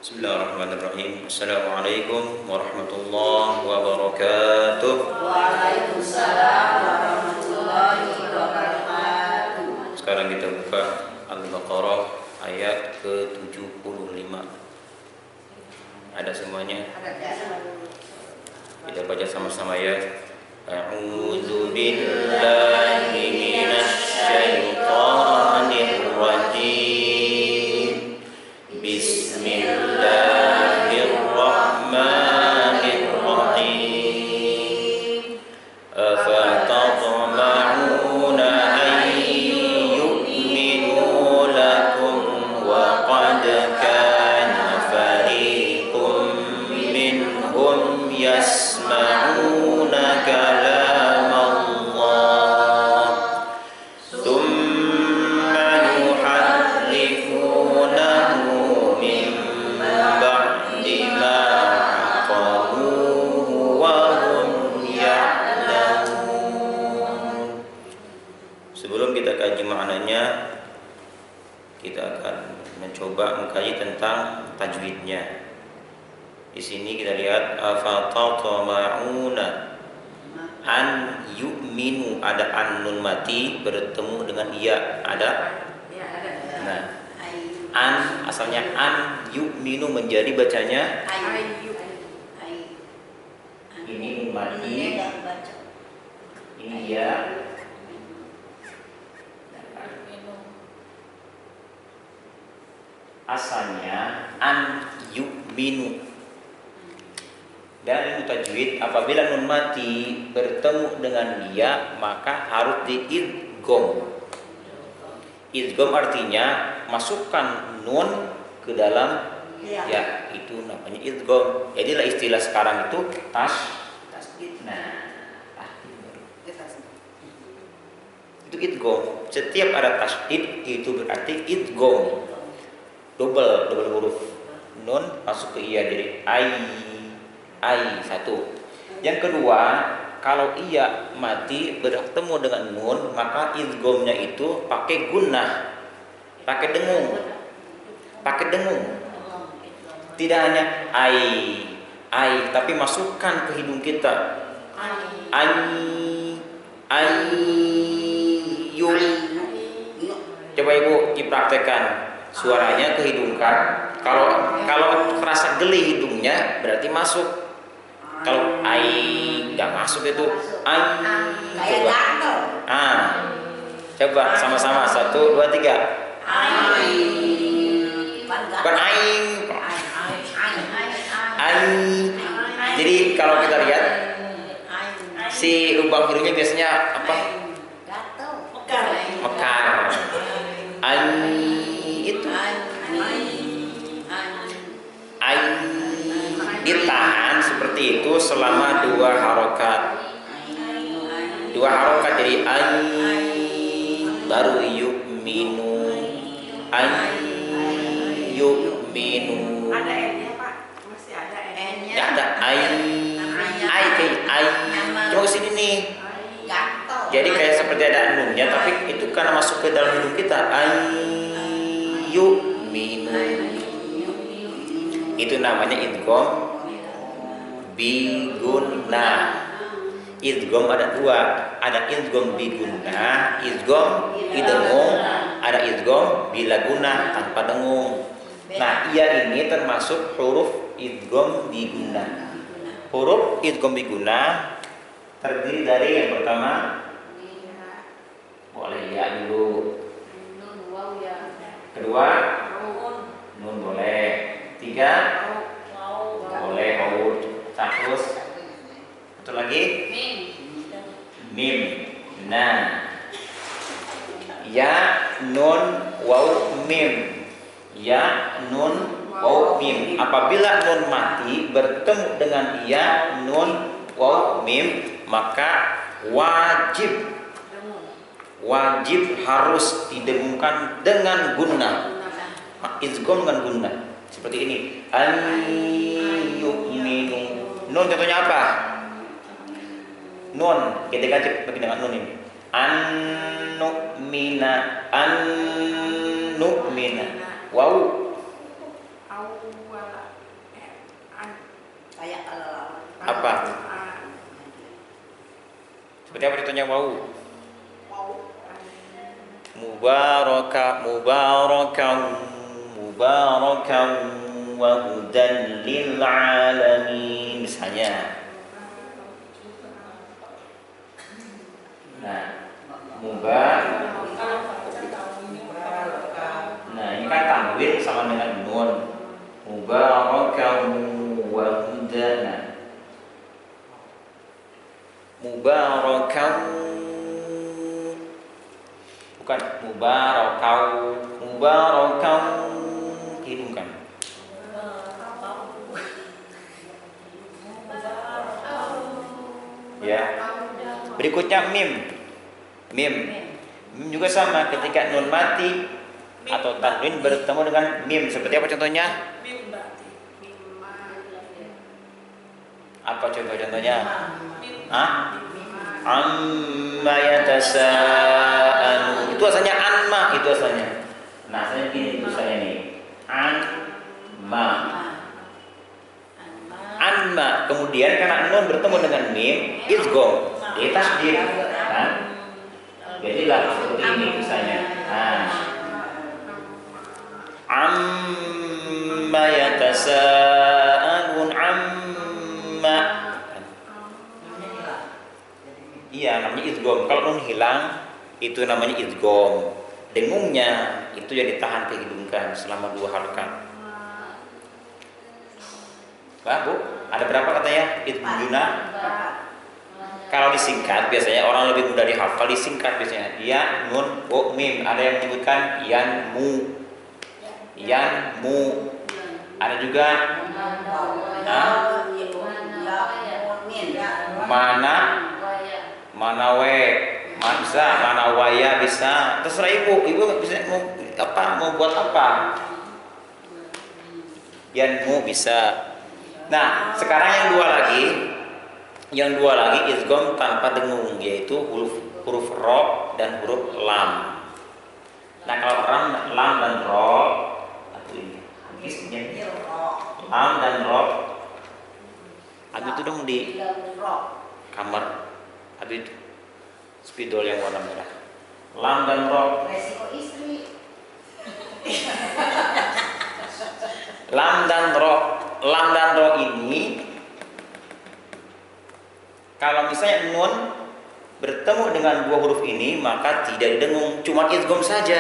Bismillahirrahmanirrahim. Assalamualaikum warahmatullahi wabarakatuh. Waalaikumsalam warahmatullahi wabarakatuh. Sekarang kita buka Al-Baqarah ayat ke-75. Ada semuanya? Kita baca sama-sama ya. A'udzu billahi minasy syaithanir rajim. Bismillahirrahmanirrahim. Afatatma'una an yu'minu lakum wa qad kana fariqum minhum yasma'una kalam Allah thumma yuharrifunahu min ba'di ma aqaluhu wa hum ya'lamun. Sebelum kita kaji maknanya, kita akan mencoba mengkaji tentang tajwidnya. Di sini kita lihat afatatma'una an yu'minu, ada an nun mati bertemu dengan ya, ada. Nah, an asalnya an yu'minu menjadi bacanya ini nun mati, ini ya. Asalnya an yu'minu. Dan ilmu tajwid, apabila nun mati bertemu dengan ya maka harus diidgham. Idgham artinya masukkan nun ke dalam ya, itu namanya idgham. Jadilah istilah sekarang itu tasdid. Nah, itu idgham. Setiap ada tasdid itu berarti idgham. Double huruf. Nun masuk ke iya, jadi ai satu. Yang kedua, kalau iya mati bertemu dengan nun maka idghamnya itu pakai gunnah, pakai dengung. Tidak hanya ai tapi masukkan ke hidung kita. Ayyul. Coba Ibu dipraktekkan. Suaranya kehidungkan. Kalau terasa geli hidungnya berarti masuk. Kalau nggak masuk itu coba. Coba sama-sama 1, 2, 3. Bukan Jadi kalau kita lihat si lubang hidungnya biasanya apa? Mekar. Itu ditahan seperti itu selama 2 harokat. 2 harokat jadi baru yu'minu. Yu'minu. Ada N-nya Pak? Masih ada N-nya? Nggak ada cuma kesini nih. Jadi kayak seperti ada nunnya, tapi itu karena masuk ke dalam hidung kita. Yu'minu. Itu namanya idgham bigunnah. Idgham ada 2, ada idgham bigunnah, idgham bidengung, ada idgham bilagunnah tanpa dengung. Nah, iya ini termasuk huruf idgham bigunnah. Huruf idgham bigunnah terdiri dari yang pertama, boleh ya dulu. Kedua, nun boleh. 3, boleh waw. Terus satu lagi mim. Nah, ya nun waw mim. Ya nun waw mim. Apabila nun mati bertemu dengan ya nun waw mim maka wajib harus didengungkan dengan gunnah. Idgham dengan gunnah. Seperti ini. Yu'minu. Nun contohnya apa? Nun, kita ganti bagi dengan nun ini. An-nu'mina. Wow. awala Kayak kalau Apa? Seperti apa contohnya wau? Mubarakan wa hudan lil alamin misalnya. Nah, nah ini kan tanwin sama dengan nun. Mubarakan wa hudan. Mubarakan, bukan mubarakan hidungkan. Ya. Berikutnya mim juga sama, ketika nun mati atau tanwin bertemu dengan mim. Seperti apa contohnya? Apa contohnya? Amma yatasaalu. Itu asalnya anma, itu asalnya. Nah, asalnya gini tulisannya nih. Anma. Kemudian karena nun bertemu dengan mim, idgham. Dia tasdid, kan? Jadilah seperti ini tulisannya. Nah. Amma yatasaalun amma. Iya, namanya idgham. Kalau nun hilang, itu namanya idgham. Dengungnya itu yang ditahan kehidungkan selama 2 harakat. Wah, Bu, ada berapa katanya idghuna? Kalau disingkat biasanya orang lebih mudah dihafal, disingkat biasanya. Ya, nun, o, mim. Ada yang menyebutkan yanmu. Ada juga manawe, bisa, manawaya bisa. Terserah ibu bisa mau buat apa? Yanmu bisa. Nah, sekarang yang dua lagi idgham tanpa dengung, yaitu huruf ro dan huruf lam. Nah, kalau lam dan ro, lam dan ro, habis itu dong di kamar, habis spidol yang warna merah. Lam dan ro. resiko istri. Lam dan ro ini kalau misalnya nun bertemu dengan 2 huruf ini maka tidak didengung, cuma idgham saja.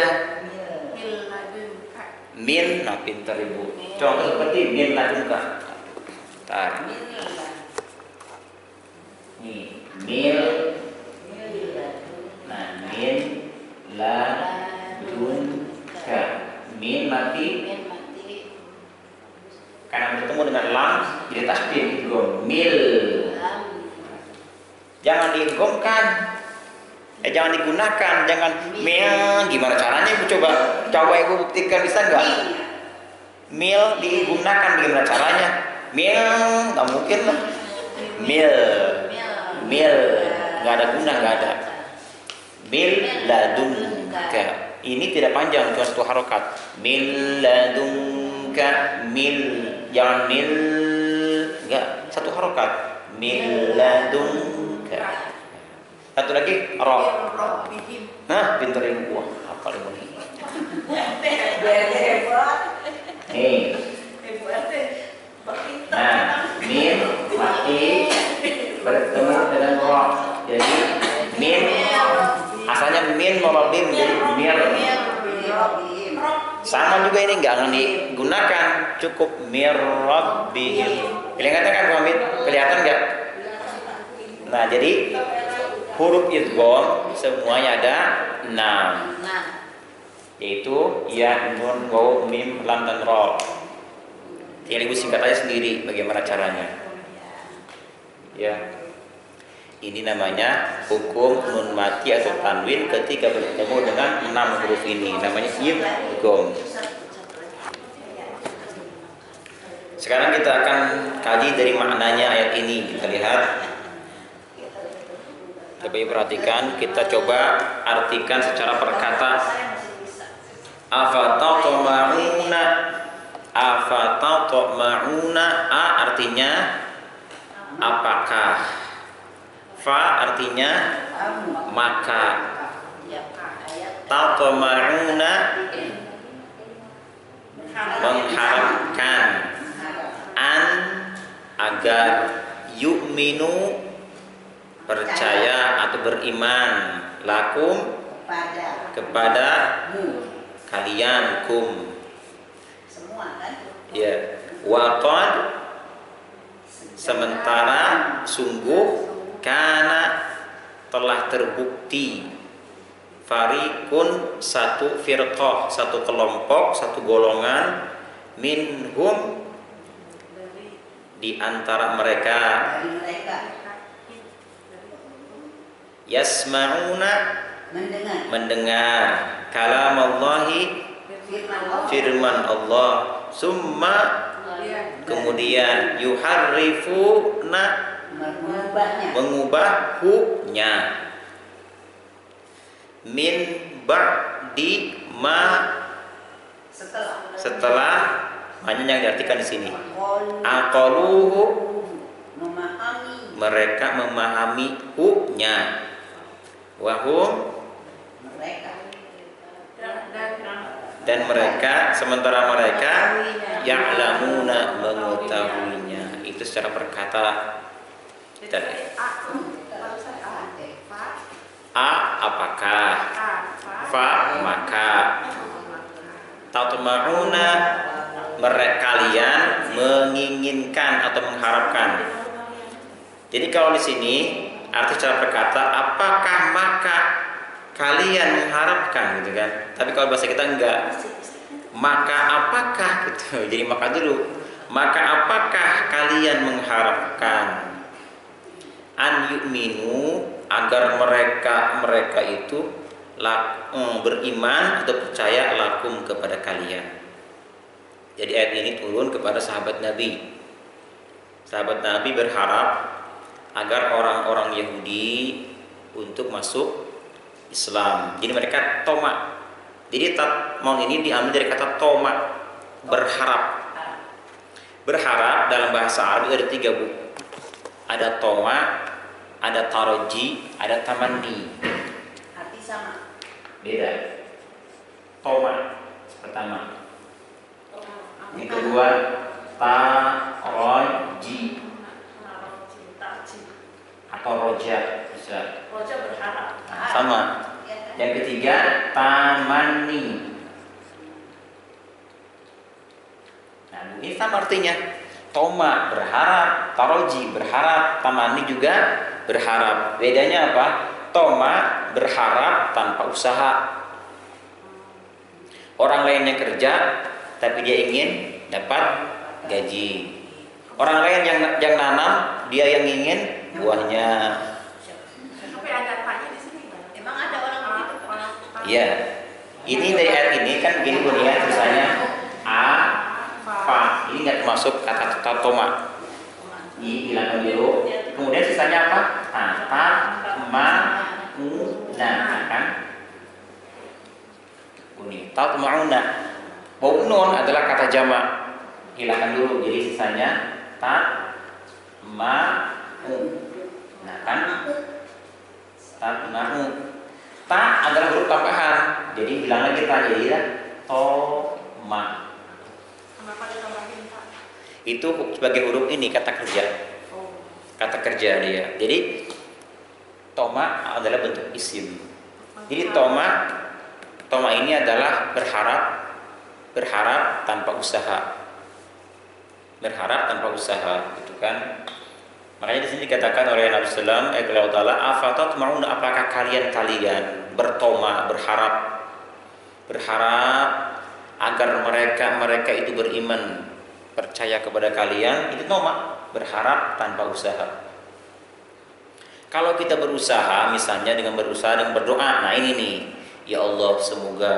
Min, nah pintar ibu. Contoh seperti min ladunka. Bentar. Nih, mil. Nah, min ladunka. Min mati. Karena bertemu dengan lam jadi tasdid idgham. Mil. Jangan diidghamkan. Jangan digunakan, jangan mil. Gimana caranya ibu coba ibu buktikan, bisa nggak? Mil digunakan gimana caranya? Mil nggak mungkin lah. Mil nggak ada guna, nggak ada. Mil ladunka ini tidak panjang, cuma 1 harokat. Mil ladunka, mil, jangan mil, nggak, 1 harokat. Mil ladunka. Satu lagi ro. Nah, pintar ibu. Wah, hafal ibu nih. Nih. Nah, mim mati bertemu dengan ro. Jadi mim asalnya min moral bim jadi mir. Sama juga ini nggak akan digunakan, cukup mir rabbihim. Kelihatan kan Bu Hamid? Kelihatan nggak? Nah, jadi huruf idgham semuanya ada 6, yaitu ya, nun, waw, mim, lam dan ro. Tinggal ibu singkat aja sendiri bagaimana caranya. Ya, ini namanya hukum nun mati atau tanwin ketika bertemu dengan 6 huruf ini, namanya idgham. Sekarang kita akan kaji dari maknanya ayat ini. Kita lihat. Coba perhatikan, kita coba artikan secara perkata. Afatatma'una Afatatma'una, a artinya apakah, fa artinya maka, tatma'una mengharapkan, an agar, yu'minu percaya atau beriman, lakum kepada kalian, kum ya, waqad sementara sungguh, kana telah terbukti, fariqun satu firqah, satu kelompok, satu golongan, minhum di antara mereka, yasma'una mendengar, kalamallahi firman Allah, summa kemudian yuharrifuna mengubahnya, min ba'di ma setelah maknanya yang diartikan di sini, aqaluhu mereka memahami hu-nya, wahum dan mereka sementara mereka ya'lamuna mengetahuinya. Itu secara perkata. Dan a apakah, fa maka, tatma'una mereka kalian menginginkan atau mengharapkan. Jadi kalau di sini arti secara perkata apakah maka kalian mengharapkan gitu kan. Tapi kalau bahasa kita enggak. Maka apakah gitu. Jadi maka dulu. Maka apakah kalian mengharapkan an yu'minu agar mereka itu beriman atau percaya lakum kepada kalian. Jadi ayat ini turun kepada sahabat Nabi. Sahabat Nabi berharap agar orang-orang Yahudi untuk masuk Islam. Jadi mereka toma. Jadi tatmon ini diambil dari kata toma, berharap. Berharap dalam bahasa Arab ada 3 buku. Ada toma, ada taroji, ada tamanni. Arti sama. Beda. Toma pertama. Yang kedua taroji atau roja bisa. Roja berharap. Sama. Yang ketiga tamanni. Nah, ini sama artinya. Toma berharap, taroji berharap, tamanni juga berharap. Bedanya apa? Toma berharap tanpa usaha. Orang lain yang kerja tapi dia ingin dapat gaji. Orang lain yang nanam, dia yang ingin buahnya. Tapi ada apanya di sini? Emang ada orang begitu? Iya. Ini dari ayat ini kan gini bunyinya tulisannya a fa. Ini nggak termasuk kata toma. Hilangkan dulu. Kemudian sisanya apa? Ta ma una kan? Bunyi tatma'una. Nun adalah kata jamak. Hilangkan dulu. Jadi sisanya ta ma nah kan? Tatma'u. Ta adalah huruf tambahan. Jadi bilang lagi ta jadi ya to ma. Kenapa ditambahin Pak? Itu sebagai huruf ini kata kerja. Kata kerja dia. Jadi toma adalah bentuk isim. Jadi toma ini adalah berharap tanpa usaha. Berharap tanpa usaha, gitu kan? Makanya di sini dikatakan oleh Nabi sallallahu alaihi wasallam, afatatma'un apakah kalian bertoma, berharap agar mereka itu beriman, percaya kepada kalian. Itu toma, berharap tanpa usaha. Kalau kita berusaha, misalnya dengan berdoa, nah ini nih, ya Allah semoga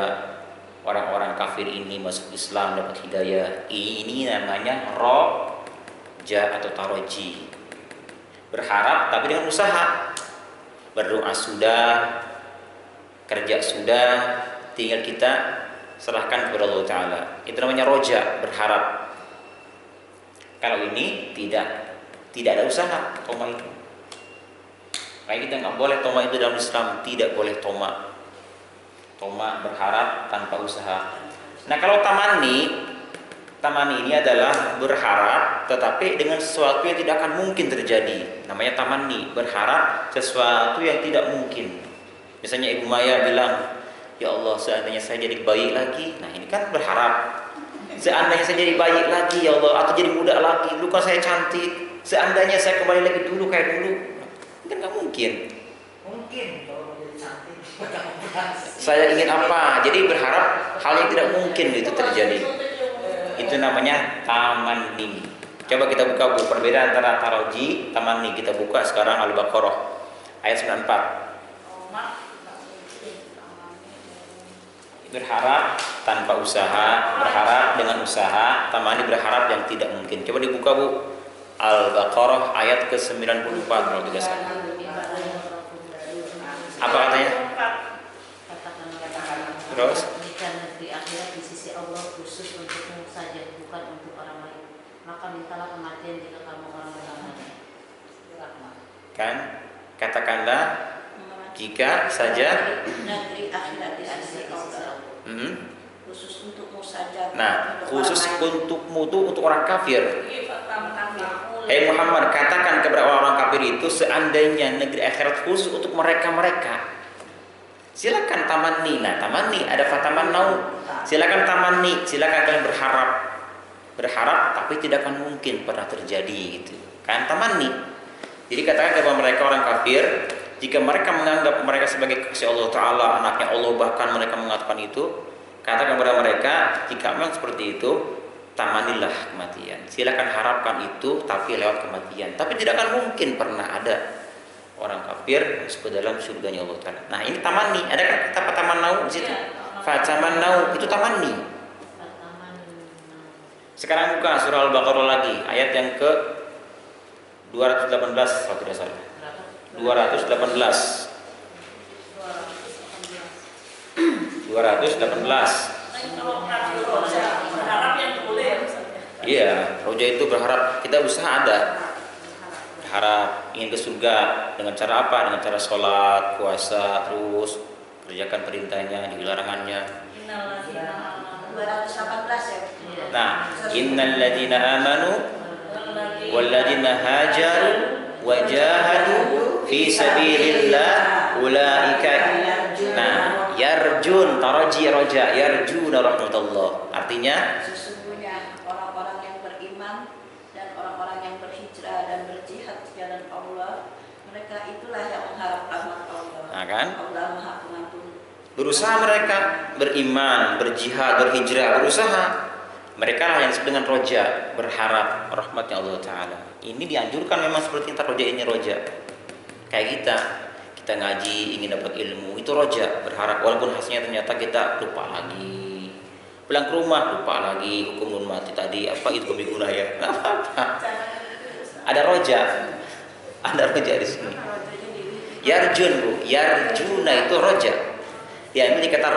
orang-orang kafir ini masuk Islam, dapat hidayah. Ini namanya roja atau taroji. Berharap tapi dengan usaha. Berdoa sudah, kerja sudah, tinggal kita serahkan kepada Allah Ta'ala. Itu namanya roja, berharap. Kalau ini tidak ada usaha toma itu. Kayak kita nggak boleh toma itu dalam Islam, tidak boleh toma. Toma berharap tanpa usaha. Nah kalau tamani ini adalah berharap tetapi dengan sesuatu yang tidak akan mungkin terjadi. Namanya tamani, berharap sesuatu yang tidak mungkin. Misalnya Ibu Maya bilang, ya Allah seandainya saya jadi bayi lagi. Nah ini kan berharap. Seandainya saya jadi bayi lagi ya Allah, atau jadi muda lagi, dulu kan saya cantik. Seandainya saya kembali lagi dulu kayak dulu, kan nggak mungkin. Mungkin kalau jadi cantik. Saya ingin apa? Jadi berharap hal yang tidak mungkin itu terjadi. Itu namanya tamanni. Coba kita buka perbedaan antara taroji, tamanni. Kita buka sekarang Al-Baqarah ayat 94. Berharap tanpa usaha, berharap dengan usaha, tamani berharap yang tidak mungkin. Coba dibuka Bu, Al-Baqarah ayat ke-94 kalau tidak salah. Apa katanya? Terus? Negeri akhirat di sisi Allah khusus untukmu saja, bukan untuk orang lain. Maka mintalah kematian jika kamu orang lain. Kan? Katakanlah jika saja negeri akhirat di sisi Allah. Khusus untukmu saja. Nah, khusus untukmu itu untuk orang kafir. Hei Muhammad, katakan kepada orang kafir itu seandainya negeri akhirat khusus untuk mereka-mereka. Silakan tamanni. Nah, tamanni ada fatamannau. Silakan tamanni, silakan kalian berharap. Berharap tapi tidak akan mungkin pernah terjadi gitu. Kan tamanni. Jadi katakan kepada mereka orang kafir, jika mereka menganggap mereka sebagai kasih Allah Ta'ala, anaknya Allah, bahkan mereka mengatakan itu, katakan kepada mereka, jika memang seperti itu, tamanilah kematian. Silakan harapkan itu, tapi lewat kematian. Tapi tidak akan mungkin pernah ada orang kafir masuk ke dalam surganya Allah Ta'ala. Nah ini tamanni. Ada kan kata fatamannau di situ? Fatamannau itu tamanni. Sekarang buka surah Al-Baqarah lagi, ayat yang ke 218 kalau tidak salah. 218. Iya, roja itu berharap, kita usaha ada. Berharap ingin ke surga dengan cara apa? Dengan cara sholat, puasa, terus kerjakan perintahnya, dilarangannya. 218 ya. Nah, innal ladzina amanu wal ladzina hajaru wajahadu fi sabilillah ulaika. Nah, yarjun taraji roja, yarjuna rahmatullah. Artinya Sesungguhnya orang-orang yang beriman dan orang-orang yang berhijrah dan berjihad di jalan Allah, mereka itulah yang mengharap rahmat Allah. Nah, kan? Allah Maha Pengampun. berusaha mereka beriman, berjihad, berhijrah, berusaha. Mereka lah yang disebut dengan roja, berharap rahmatnya Allah Ta'ala. Ini dianjurkan memang seperti kita roja ini roja. Kayak kita ngaji, ingin dapat ilmu, itu roja, berharap. Walaupun hasilnya ternyata kita lupa lagi. Pulang ke rumah, lupa lagi hukum nun mati tadi, apa itu kebingungan ya. Nggak apa-apa. Ada roja. Ada roja di sini. Yarjun Bu, yarjuna itu roja. Diambil kata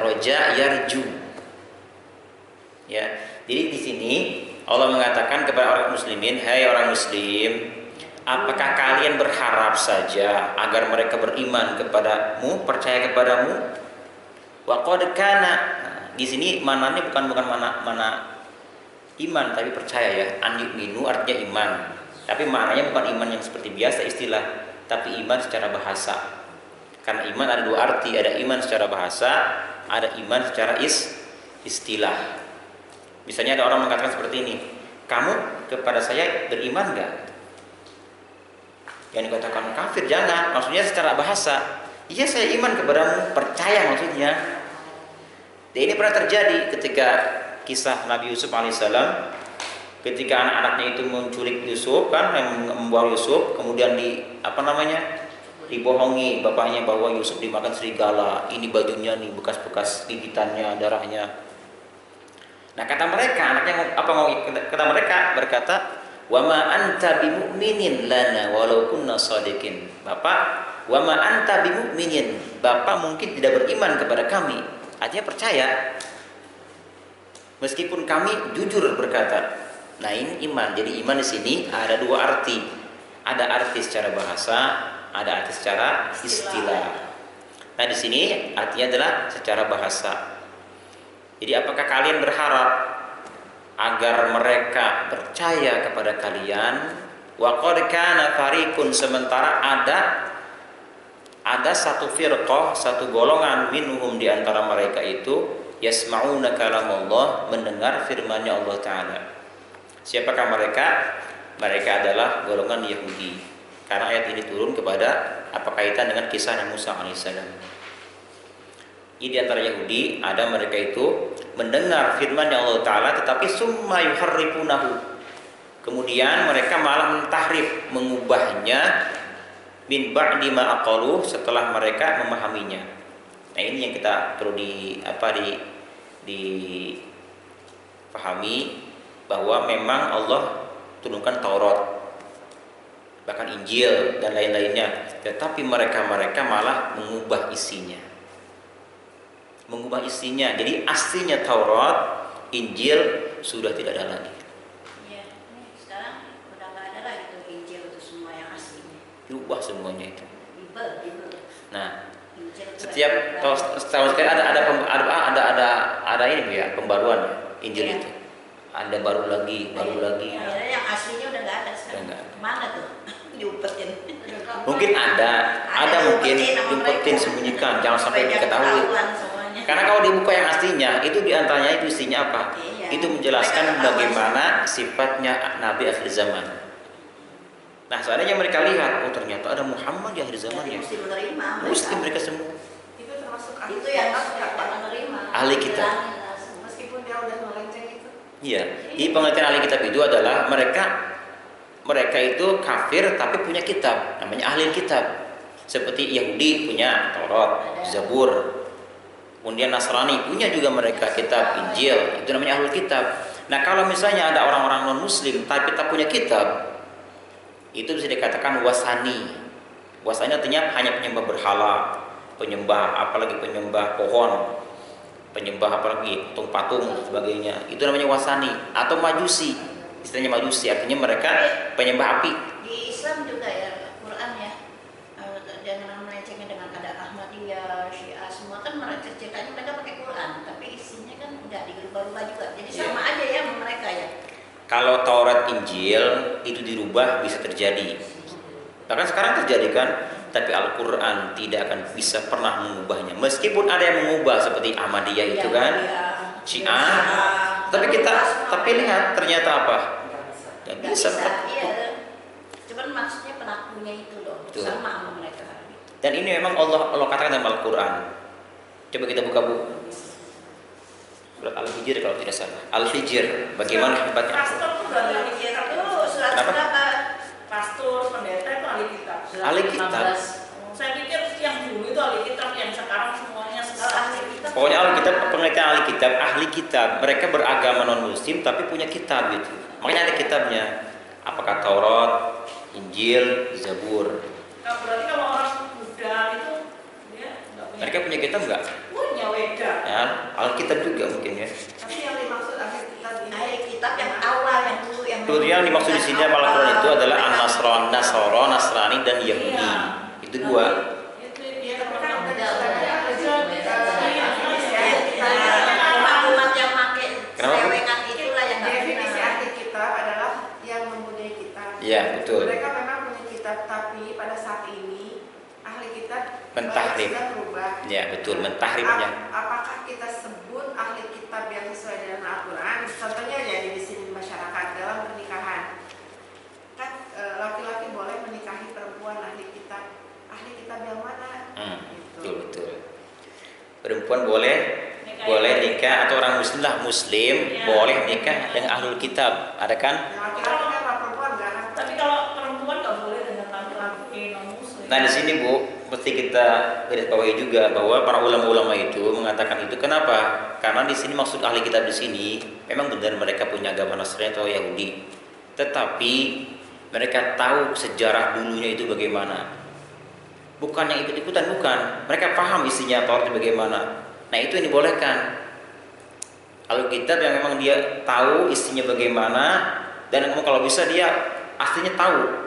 roja yarju. Ya, jadi di sini Allah mengatakan kepada orang muslimin, hai orang muslim, apakah kalian berharap saja agar mereka beriman kepadamu, percaya kepadamu? Wa qad kana. Di sini mananya bukan mana iman tapi percaya ya. An yu'minu artinya iman. Tapi maknanya bukan iman yang seperti biasa istilah, tapi iman secara bahasa. Karena iman ada dua arti, ada iman secara bahasa, ada iman secara istilah. Misalnya ada orang mengatakan seperti ini, kamu kepada saya beriman enggak? Yang dikatakan kafir jangan, maksudnya secara bahasa. Iya saya iman kepadamu, percaya maksudnya. Dan ini pernah terjadi ketika kisah Nabi Yusuf alaihissalam, ketika anak-anaknya itu menculik Yusuf kan, membawa Yusuf, kemudian dibohongi bapaknya bahwa Yusuf dimakan serigala, ini bajunya nih bekas-bekas gigitannya, darahnya. Nah kata mereka, kata mereka berkata, wa ma anta bimu'minin lana walau kunna shadiqin. Bapak, wa ma anta bimu'minin, Bapak mungkin tidak beriman kepada kami. Artinya percaya. Meskipun kami jujur berkata. Nah, ini iman. Jadi iman di sini ada dua arti. Ada arti secara bahasa, ada arti secara istilah. Nah, di sini artinya adalah secara bahasa. Jadi apakah kalian berharap agar mereka percaya kepada kalian? Wa qad kana fariqun, sementara ada satu firqah, satu golongan minhum di antara mereka itu yasma'una kalamullah, mendengar firman-Nya Allah taala. Siapakah mereka? Mereka adalah golongan Yahudi. Karena ayat ini turun kepada apa kaitan dengan kisah Nabi Musa alaihissalam. Di antara Yahudi ada mereka itu mendengar firman Allah Ta'ala tetapi summa yuharrifunahu, kemudian mereka malah mentahrif, mengubahnya min ba'di ma aqalu, setelah mereka memahaminya. Nah, ini yang kita perlu dipahami, bahwa memang Allah turunkan Taurat, bahkan Injil dan lain-lainnya, tetapi mereka malah mengubah isinya. Jadi aslinya Taurat, Injil sudah tidak ada lagi. Iya, sekarang udah nggak ada lagi tuh Injil itu semua yang aslinya. Diubah semuanya itu. Bible. Nah, Injil setiap tahun sekali ada ini Bu ya, pembaruan Injil itu. Ada baru lagi. Ya, yang aslinya udah nggak ada sekarang. Mana tuh? Diumpetin. Mungkin ada mungkin diumpetin, sembunyikan, jangan sampai diketahui. Karena kalau dibuka yang aslinya, itu diantaranya itu isinya apa? Iya. Itu menjelaskan bagaimana sifatnya Nabi akhir zaman. Nah, seandainya mereka lihat, oh ternyata ada Muhammad di akhir zaman ya. Muslim mereka semua. Itu termasuk Itu yang menerima. Ahli kitab. Meskipun dia udah melenceng itu. Iya. Di pengertian ahli kitab itu adalah mereka itu kafir tapi punya kitab, namanya ahli kitab. Seperti Yahudi punya Taurat, Zabur. Kemudian Nasrani punya juga mereka kitab Injil, itu namanya ahlul kitab. Nah, kalau misalnya ada orang-orang non muslim tapi tak punya kitab, itu bisa dikatakan wasani. Wasani artinya hanya penyembah berhala, apalagi penyembah pohon, penyembah apalagi patung sebagainya. Itu namanya wasani atau majusi. Istilahnya majusi artinya mereka penyembah api. Di Islam juga ya, Quran ya. Jangan melencengnya dengan ada Ahmadiyah, Syiah, semua kan mereka ceritanya mereka pakai Quran, tapi isinya kan enggak dirubah-rubah juga. Jadi sama aja ya sama mereka ya. Kalau Taurat Injil itu dirubah bisa terjadi. Bahkan sekarang terjadi kan, tapi Al-Quran tidak akan bisa pernah mengubahnya. Meskipun ada yang mengubah seperti Ahmadiyah itu kan, Syiah. Tapi lihat ternyata apa? Dan bisa. Iya. Cuman maksudnya pelakunya itu loh, sama mereka. Dan ini memang Allah katakan dalam Al-Quran. Coba kita buka buku surat Al-Hijr kalau tidak salah. Al-Hijr, bagaimana hebatnya? Pastor tuh gak ahli kitab itu. Kenapa? Pastor, pendeta itu ahli kitab. Ahli kitab. Saya pikir yang dulu itu ahli kitab, yang sekarang semuanya ahli kitab. Pokoknya ahli kitab, pengertian ahli kitab, mereka beragama non muslim tapi punya kitab gitu. Makanya ada kitabnya. Apakah Taurat, Injil, Zabur. Nah, berarti kalau orang Buddha itu dia nggak punya. Mereka punya kitab nggak? Punya Weda. Ya, Alkitab juga mungkin ya. Tapi yang dimaksud ahli kitab ini. Ahli kitab yang awal yang dulu yang. Sebetulnya yang dimaksud di sini dalam Al-Quran itu adalah An-Nasara, Nasrani dan Yahudi. Iya. Itu dua. Itu dia tapi kan udah Umat yang pakai Kenapa? sewengan itulah yang nggak definisi benar. ahli kitab adalah yang mempunyai kitab. Iya, betul. Mereka memang punya kitab, tapi pada saat ini ahli kitab Mentahrif. sudah berubah. Ya, betul, mentahrifnya. Apakah kita sebut ahli kitab yang sesuai dengan Al-Quran? Contohnya ya di sini masyarakat dalam pernikahan. Kan laki-laki boleh menikahi perempuan ahli kitab. Ahli kitab yang mana? Gitu. Betul. Perempuan boleh nikah atau orang muslim Ya. boleh nikah dengan ahlul kitab. Ada kan? Yang laki-laki kan kalau perempuan enggak. Tapi kalau perempuan nggak boleh dengan laki-laki non muslim. Nah, di sini Bu, mesti kita garis bawahi juga bahwa para ulama-ulama itu mengatakan itu. Kenapa? Karena di sini maksud ahli kitab di sini memang benar mereka punya agama Nasrani atau Yahudi. Tetapi mereka tahu sejarah dulunya itu bagaimana. Bukan yang ikut-ikutan, bukan. Mereka paham isinya Taurat itu bagaimana. Nah, itu yang dibolehkan. Alkitab yang memang dia tahu isinya bagaimana, dan memang kalau bisa dia aslinya tahu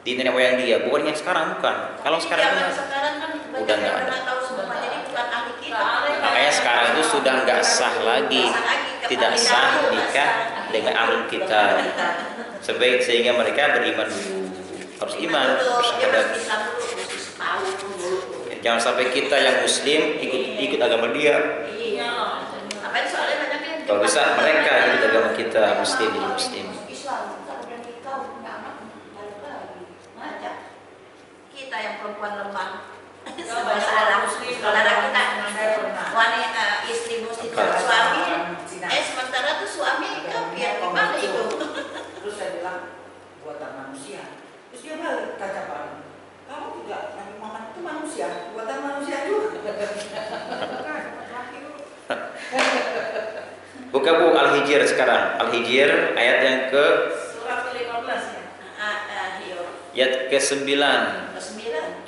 di nenek moyang dia, bukan yang sekarang, bukan. Kalau sekarang zaman sekarang kan udah nggak ada. tahu semua, jadi bukan ahli kita. Makanya sekarang itu sudah nggak sah lagi, tidak sah nikah dengan ahli kita. Sehingga mereka beriman dulu, harus iman, harus syahadat. Jangan sampai kita yang muslim ikut agama dia. Iya. Apa soalnya banyak yang Kalau bisa mereka ikut agama kita, muslim jadi muslim. Islam, kalau udah nikah punya anak balik lagi. Ngajak. Kita yang perempuan lemah. Saudara kita wanita istri muslim suami sementara tuh suami kafir gimana itu? Terus saya bilang buatan manusia. Terus dia balik kaca Pak, kamu juga Nabi Muhammad itu manusia, buatan manusia juga. Buka Bu Al-Hijr sekarang. Al-Hijr ayat yang ke Surat ke-15 ya. ayat ke-9.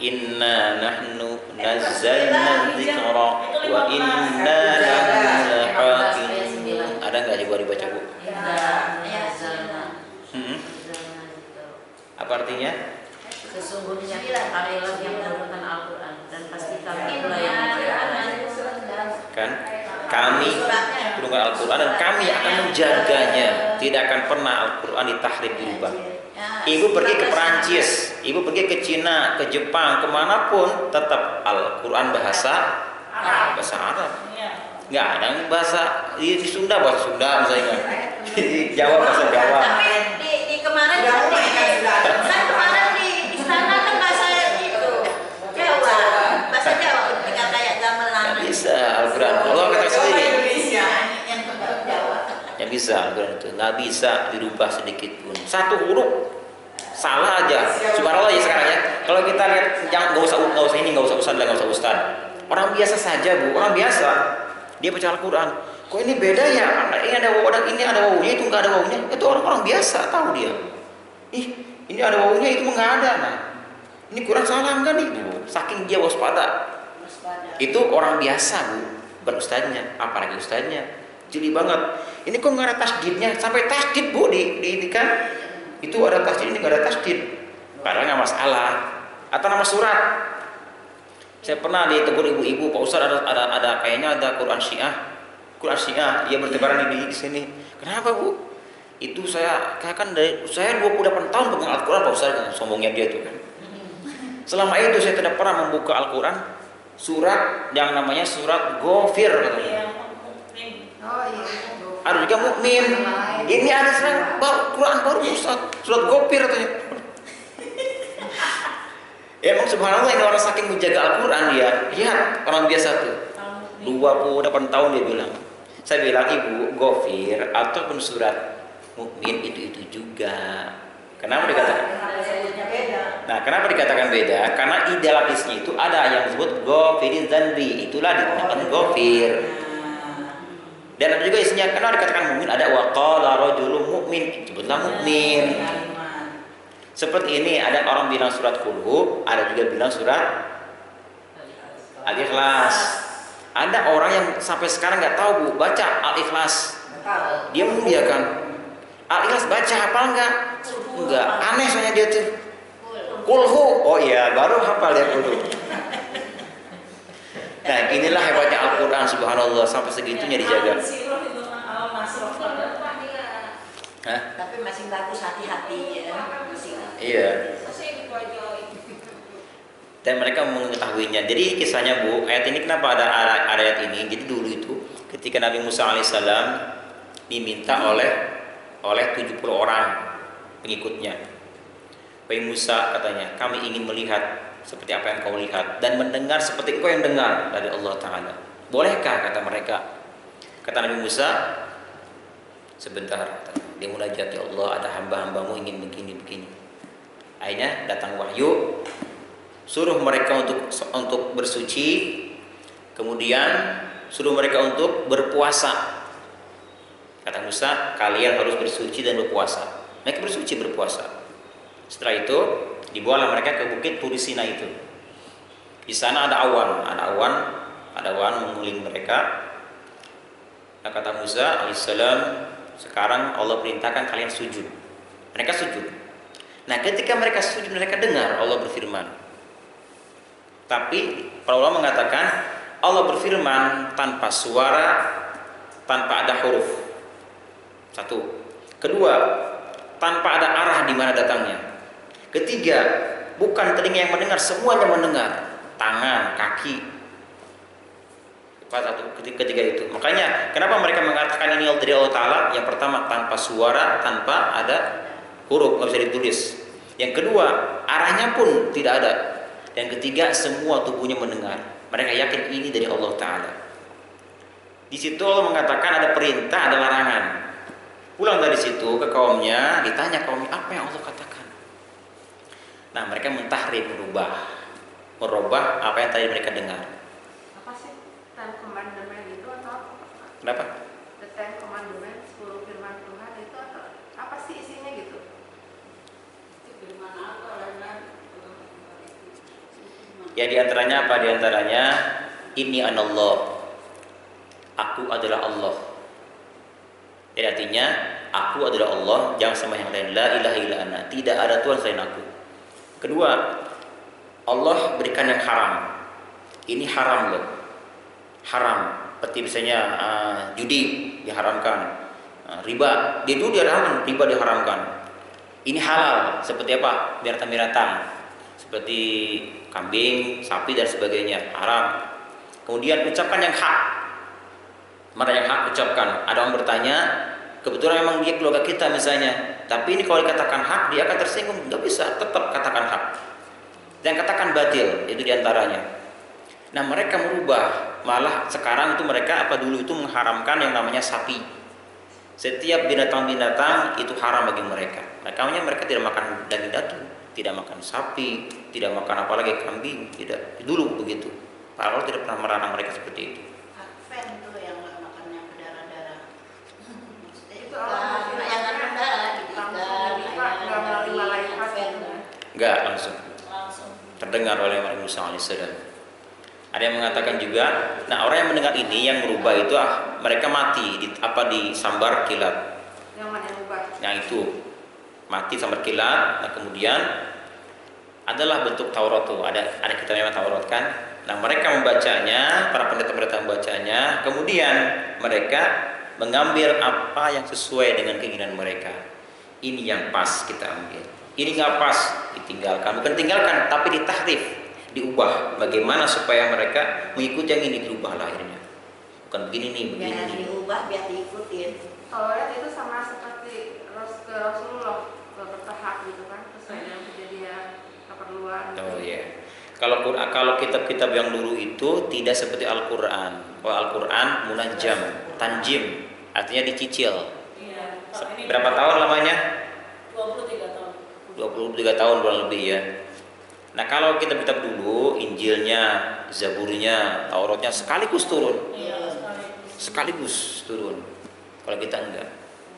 Inna nahnu nazzalna dzikra wa inna lahu lahafizun. Ada enggak dibaca Bu? Apa artinya? Sesungguhnya kalilah yang menurunkan Al-Quran dan pasti kami pula yang menjaga. Kan kami menurunkan Al-Quran dan kami akan menjaganya. Tidak akan pernah Al-Quran ditahrif, dirubah. Ibu pergi ke Perancis, ibu pergi ke Cina, ke Jepang, kemanapun tetap Al-Quran bahasa Arab. Nggak ada yang bahasa di Sunda bahasa Sunda misalnya, di Jawa bahasa Jawa. Tapi di kemarin kan kemarin di istana kan bahasa itu Jawa, bahasa Jawa ketika kayak gamelan. Nggak bisa Al-Quran. Allah kata sendiri. Yang Jawa. Yang bisa Al-Quran itu nggak bisa dirubah sedikit pun. Satu huruf salah aja. Subhanallah ya sekarang ya. Kalau kita lihat, jangan nggak usah ini, nggak usah ustad, nggak usah ustad. Orang biasa saja Bu, orang biasa. Dia baca Al-Quran. Kok ini beda ya? Ini ada wawunya, itu nggak ada wawunya. Itu orang biasa tahu dia. Ih, ini ada wawunya, itu nggak ada. Nah, ini Quran salah nggak nih Bu? Saking dia waspada. Itu orang biasa Bu, bukan ustadznya. Apalagi ustadznya jeli banget. Ini kok nggak ada tasdidnya? Sampai tasdid Bu ini kan? Itu ada tasdid, ini nggak ada tasdid. Padahal nggak masalah. Atau nama surat. Saya pernah ditegur ibu-ibu, Pak Ustaz ada kayaknya ada Quran Syiah. Quran Syiah, dia bertebaran di sini. Kenapa Bu? Itu saya dari saya 28 tahun pegang Al-Quran Pak Ustaz, sombongnya dia tuh kan. Selama itu saya tidak pernah membuka Al-Quran surat yang namanya surat Ghafir katanya. Oh iya. Ada juga mukmin. Ini ada Quran baru Ustaz, surat Ghafir katanya. Ya emang subhanallah ini orang saking menjaga Al-Quran dia. Lihat orang biasa tuh 28 tahun dia bilang. Saya bilang ibu Ghafir ataupun surat mukmin itu juga. Kenapa dikatakan? Nah kenapa dikatakan beda? Karena di dalam isinya itu ada yang disebut Ghafirin Dzanbi. Itulah dinamakan Ghafir. Dan ada juga isinya kenapa dikatakan mukmin, ada waqala rajulun mukmin, sebutlah mukmin. Seperti ini ada orang bilang surat Qul, ada juga bilang surat Al-Ikhlas. Ada orang yang sampai sekarang nggak tahu Bu baca Al-Ikhlas. Dia memuliakan Al-Ikhlas, baca hafal nggak? Enggak, aneh soalnya dia tuh. Qulhu, oh iya baru hafal dia Qulhu. Nah inilah hebatnya Al-Quran subhanallah, sampai segitunya dijaga. Hah? Tapi masih bagus, hati-hati ya. Iya. Dan mereka mengetahuinya. Jadi kisahnya Bu, ayat ini kenapa ada ayat ini? Jadi dulu itu ketika Nabi Musa alaihissalam diminta oleh 70 orang pengikutnya. Wahai Musa katanya, kami ingin melihat seperti apa yang kau lihat dan mendengar seperti kau yang dengar dari Allah Ta'ala. Bolehkah kata mereka? Kata Nabi Musa, sebentar. Dia munajat, ya Allah ada hamba-hambamu ingin begini. Akhirnya datang wahyu, suruh mereka untuk bersuci, kemudian suruh mereka untuk berpuasa. Kata Musa, kalian harus bersuci dan berpuasa. Mereka bersuci berpuasa. Setelah itu dibawalah mereka ke bukit Turi Sina itu. Di sana ada awan mengelilingi mereka. Nah, kata Musa alaihissalam, sekarang Allah perintahkan kalian sujud. Mereka sujud. Nah, ketika mereka sujud, mereka dengar Allah berfirman. Tapi para ulama mengatakan Allah berfirman tanpa suara, tanpa ada huruf. Satu. Kedua, tanpa ada arah di mana datangnya. Ketiga, bukan telinga yang mendengar, semuanya mendengar. Tangan, kaki. Satu, ketiga itu. Makanya kenapa mereka mengatakan ini dari Allah Ta'ala? Yang pertama, tanpa suara, tanpa ada huruf, nggak bisa ditulis. Yang kedua, arahnya pun tidak ada. Dan ketiga, semua tubuhnya mendengar. Mereka yakin ini dari Allah Ta'ala. Di situ Allah mengatakan ada perintah, ada larangan. Pulang dari situ ke kaumnya, ditanya kaumnya apa yang Allah katakan. Nah, mereka mentahrif, merubah apa yang tadi mereka dengar. Apa sih Ten Commandment itu atau Kenapa? The Ten Commandment, 10 firman Tuhan itu atau apa sih isinya gitu? Firman apa Ya, diantaranya apa? Diantaranya ini anallah, aku adalah Allah. Jadi artinya aku adalah Allah, jangan sama yang lain. La ilaha illa ana, tidak ada Tuhan selain aku. Kedua, Allah berikan yang haram. Ini haram loh, haram. Seperti misalnya judi diharamkan, riba dia dulu diharamkan, riba diharamkan. Ini halal. Seperti apa? Binatang-binatang seperti kambing, sapi dan sebagainya haram. Kemudian ucapan yang hak, mana yang hak ucapkan. Ada orang bertanya, kebetulan memang dia keluarga kita misalnya, tapi ini kalau dikatakan hak dia akan tersinggung. Nggak bisa, tetap katakan hak. Dan katakan batil, itu diantaranya. Nah, mereka merubah, malah sekarang itu mereka dulu itu mengharamkan yang namanya sapi. Setiap binatang-binatang itu haram bagi mereka. Makanya mereka tidak makan daging daging, tidak makan sapi, tidak makan apalagi kambing, tidak. Dulu begitu. Pak Allah tidak pernah melarang mereka seperti itu. Advent tuh yang nggak makan yang berdarah-darah. Maksudnya Itu Allah yang nggak berdarah gitu kan. nggak melalui malaikat gitu. Enggak langsung Langsung. terdengar oleh Nabi Musa alaihissalam. Ada yang mengatakan juga, nah orang yang mendengar ini yang merubah itu mereka mati disambar kilat. Yang mana yang ubah? Yang itu mati sambar kilat. Nah, kemudian adalah bentuk Taurat tuh, ada kitabnya Taurat kan. Nah, mereka membacanya, para pendeta-pendeta membacanya, kemudian mereka mengambil apa yang sesuai dengan keinginan mereka. Ini yang pas kita ambil, ini nggak pas ditinggalkan. Bukan tinggalkan, tapi ditahrif, diubah. Bagaimana supaya mereka mengikuti yang ini, diubahlah akhirnya. Bukan begini nih, begini. Jangan nih. diubah biar diikutin. Taurat itu sama seperti ke Rasulullah, bertahap gitu kan, sesuai dengan kejadian, keperluan. Oh iya. Kalau kitab-kitab yang dulu itu tidak seperti Al-Qur'an. Kalau Al-Qur'an munajjam, tanjim, artinya dicicil. Iya. Kalau ini Berapa tahun lamanya? 23 tahun. 23 tahun kurang lebih ya. Nah, kalau kitab-kitab dulu, Injilnya, Zaburnya, Tauratnya sekaligus turun. Iya, sekali. Sekaligus turun. Kalau kita enggak.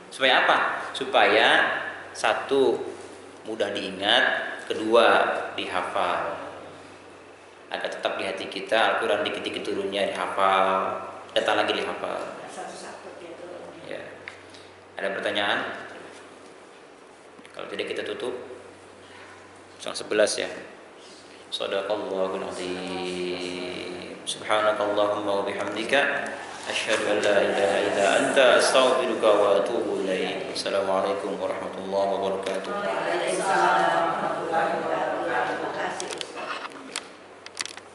Supaya apa? Supaya satu, mudah diingat, kedua, dihafal. Agar tetap di hati kita, Al-Quran dikit-dikit turunnya dihafal, datang lagi dihafal. Satu-satu dia turun. Ya. Ada pertanyaan? Kalau tidak kita tutup. 11 ya. Shadaqallahul azim. Subhanakallahumma wa bihamdika asyhadu an la ilaha illa anta astaghfiruka wa atubu ilaik. Assalamualaikum warahmatullahi wabarakatuh.